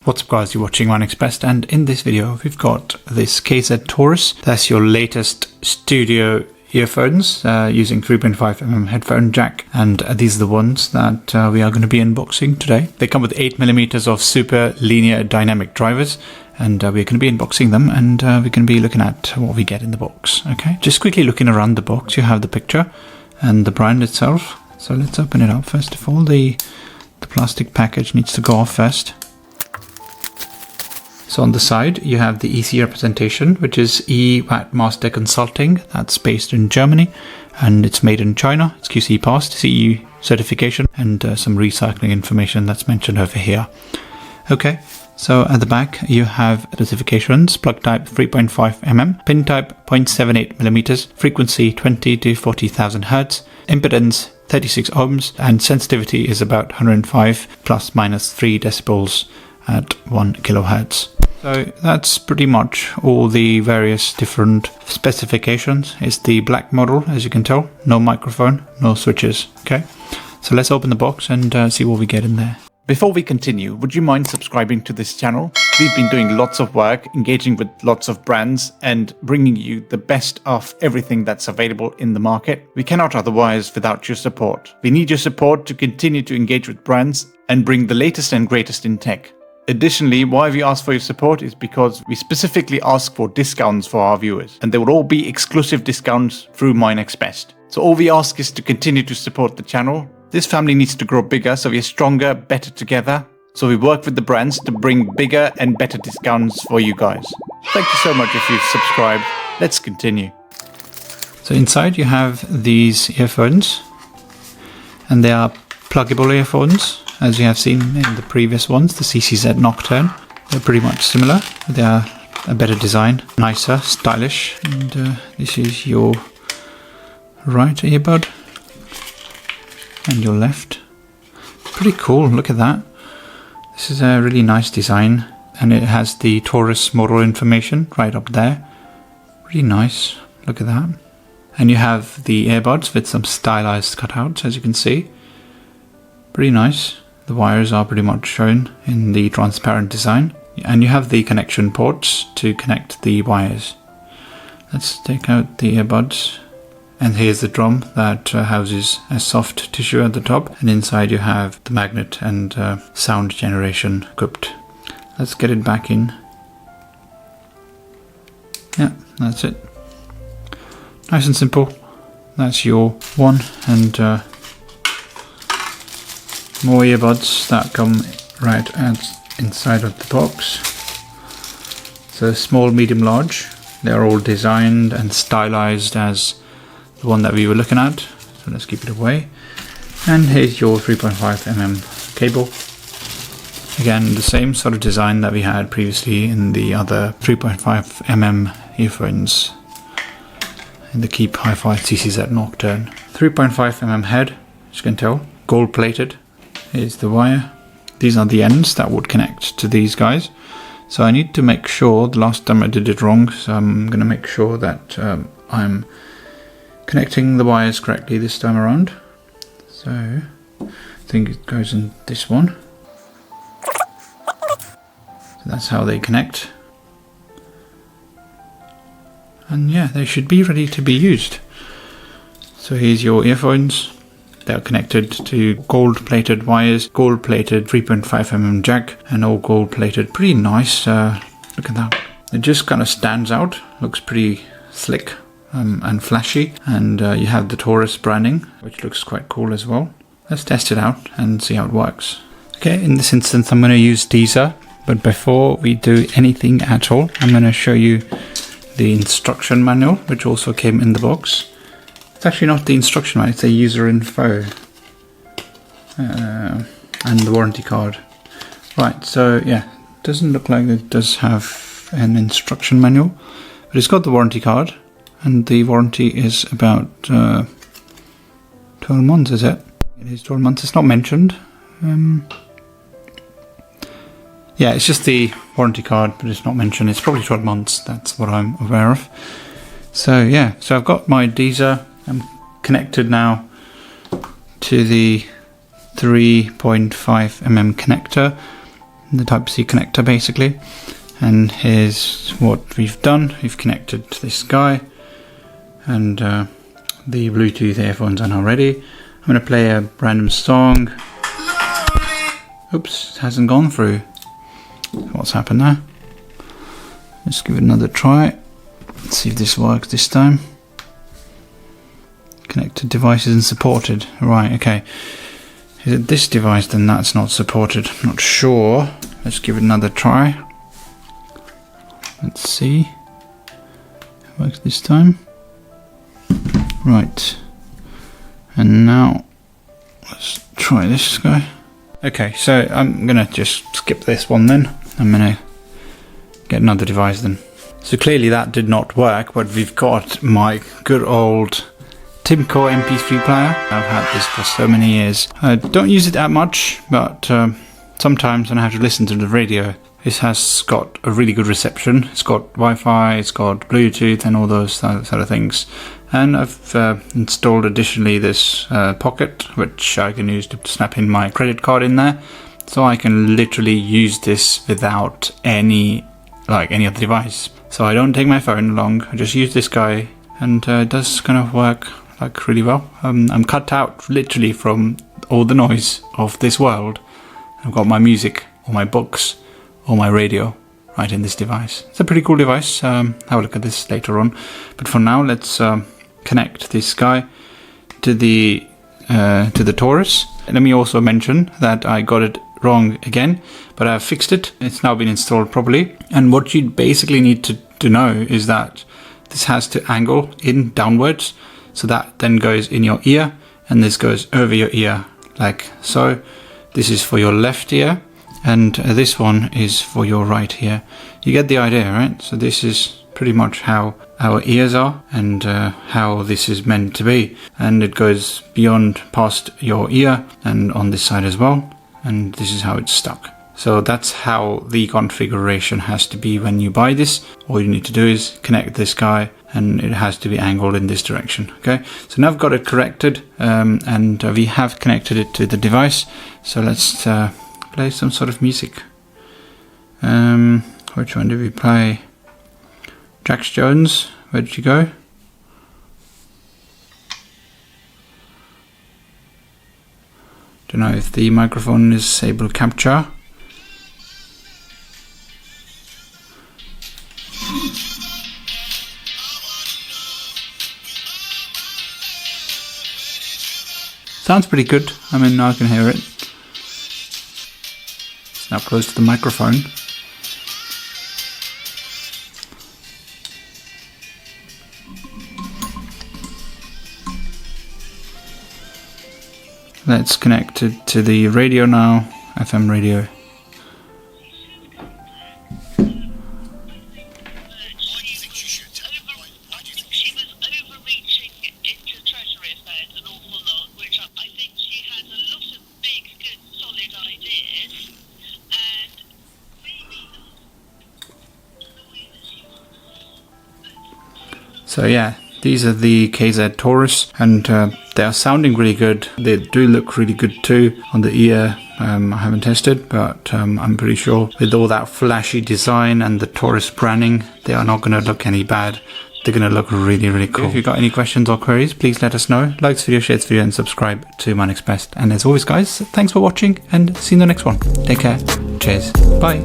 What's up guys, you're watching MyNextBest, and in this video we've got this KZ Taurus. That's your latest studio earphones using 3.5mm headphone jack, and these are the ones that we are going to be unboxing today. They come with 8mm of super linear dynamic drivers, and we're going to be unboxing them, and we're going to be looking at what we get in the box. Okay, just quickly looking around the box, you have the picture and the brand itself. So let's open it up. First of all, the plastic package needs to go off first. So on the side, you have the EC representation, which is EWAT Master Consulting. That's based in Germany, and it's made in China. It's QC passed, CE certification, and some recycling information that's mentioned over here. Okay, so at the back, you have specifications: plug type 3.5mm, pin type 0.78mm, frequency 20 to 40,000 Hz, impedance 36 ohms, and sensitivity is about 105 plus minus 3 decibels at 1 kilohertz. So that's pretty much all the various different specifications. It's the black model, as you can tell. No microphone, no switches. Okay, so let's open the box and see what we get in there. Before we continue, would you mind subscribing to this channel? We've been doing lots of work, engaging with lots of brands and bringing you the best of everything that's available in the market. We cannot otherwise without your support. We need your support to continue to engage with brands and bring the latest and greatest in tech. Additionally, why we ask for your support is because we specifically ask for discounts for our viewers, and there will all be exclusive discounts through MyNextBest. So all we ask is to continue to support the channel. This family needs to grow bigger, so we are stronger, better together. So we work with the brands to bring bigger and better discounts for you guys. Thank you so much if you've subscribed. Let's continue. So inside you have these earphones, and they are pluggable earphones, as you have seen in the previous ones, the KZ Nocturne. They're pretty much similar. They are a better design, nicer, stylish. And this is your right earbud and your left. Pretty cool, look at that. This is a really nice design, and it has the Taurus model information right up there. Really nice, look at that. And you have the earbuds with some stylized cutouts, as you can see. Pretty nice. The wires are pretty much shown in the transparent design, and you have the connection ports to connect the wires. Let's take out the earbuds, and here's the drum that houses a soft tissue at the top, and inside you have the magnet and sound generation equipped. Let's get it back in. Yeah, that's it. Nice and simple. That's your one, and more earbuds that come right inside of the box. So small, medium, large. They're all designed and stylized as the one that we were looking at. So let's keep it away. And here's your 3.5mm cable. Again, the same sort of design that we had previously in the other 3.5mm earphones in the KeepHiFi KZ Nocturne. 3.5mm head, as you can tell, gold plated. Here's the wire. These are the ends that would connect to these guys. So I need to make sure, the last time I did it wrong, so I'm going to make sure that I'm connecting the wires correctly this time around. So I think it goes in this one. So that's how they connect. And yeah, they should be ready to be used. So here's your earphones. They're connected to gold-plated wires, gold-plated 3.5mm jack, and all gold-plated. Pretty nice. Look at that. It just kind of stands out. Looks pretty slick and flashy. And you have the Taurus branding, which looks quite cool as well. Let's test it out and see how it works. Okay, in this instance, I'm going to use Deezer. But before we do anything at all, I'm going to show you the instruction manual, which also came in the box. It's actually not the instruction manual, it's a user info and the warranty card. Right, so yeah, it doesn't look like it does have an instruction manual, but it's got the warranty card, and the warranty is about 12 months, is it? It is 12 months, it's not mentioned. Yeah, it's just the warranty card, but it's not mentioned. It's probably 12 months, that's what I'm aware of. So yeah, so I've got my Deezer. I'm connected now to the 3.5mm connector. the Type-C connector basically. And here's what we've done. We've connected this guy, and the Bluetooth earphones are now ready. I'm going to play a random song. Oops, it hasn't gone through. What's happened there? Let's give it another try. Let's see if this works this time. Connected devices and supported. Right, okay. Is it this device then that's not supported? I'm not sure. Let's give it another try. Let's see. It works this time. Right. And now let's try this guy. Okay, so I'm gonna just skip this one then. I'm gonna get another device then. So clearly that did not work, but we've got my good old Timco MP3 player. I've had this for so many years. I don't use it that much, but sometimes when I have to listen to the radio, this has got a really good reception. It's got Wi-Fi, it's got Bluetooth and all those sort of things. And I've installed additionally this pocket, which I can use to snap in my credit card in there. So I can literally use this without any other device. So I don't take my phone along, I just use this guy, and it does kind of work like really well. I'm cut out literally from all the noise of this world. I've got my music, or my books, or my radio right in this device. It's a pretty cool device. Have a look at this later on. But for now, let's connect this guy to the Taurus. Let me also mention that I got it wrong again, but I've fixed it. It's now been installed properly. And what you basically need to know is that this has to angle in downwards, so that then goes in your ear, and this goes over your ear like so. This is for your left ear, and this one is for your right ear. You get the idea, right? So this is pretty much how our ears are, and how this is meant to be. And it goes beyond past your ear and on this side as well. And this is how it's stuck. So that's how the configuration has to be when you buy this. All you need to do is connect this guy, and it has to be angled in this direction. Okay, so now I've got it corrected, and we have connected it to the device. So let's play some sort of music. Which one did we play? Jax Jones, where did you go? Don't know if the microphone is able to capture. Sounds pretty good. I mean, I can hear it. It's now close to the microphone. Let's connect it to the radio now, FM radio. She was overreaching into treasury affairs an awful lot, which I think she has a lot of big, good, solid ideas, and maybe not the way that she wants. So yeah, these are the KZ Taurus, and they are sounding really good. They do look really good too on the ear. I haven't tested, but I'm pretty sure with all that flashy design and the Taurus branding, they are not going to look any bad. They're going to look really, really cool. If you've got any questions or queries, please let us know. Like this video, share this video, and subscribe to MyNextBest. And as always, guys, thanks for watching, and see you in the next one. Take care. Cheers. Bye.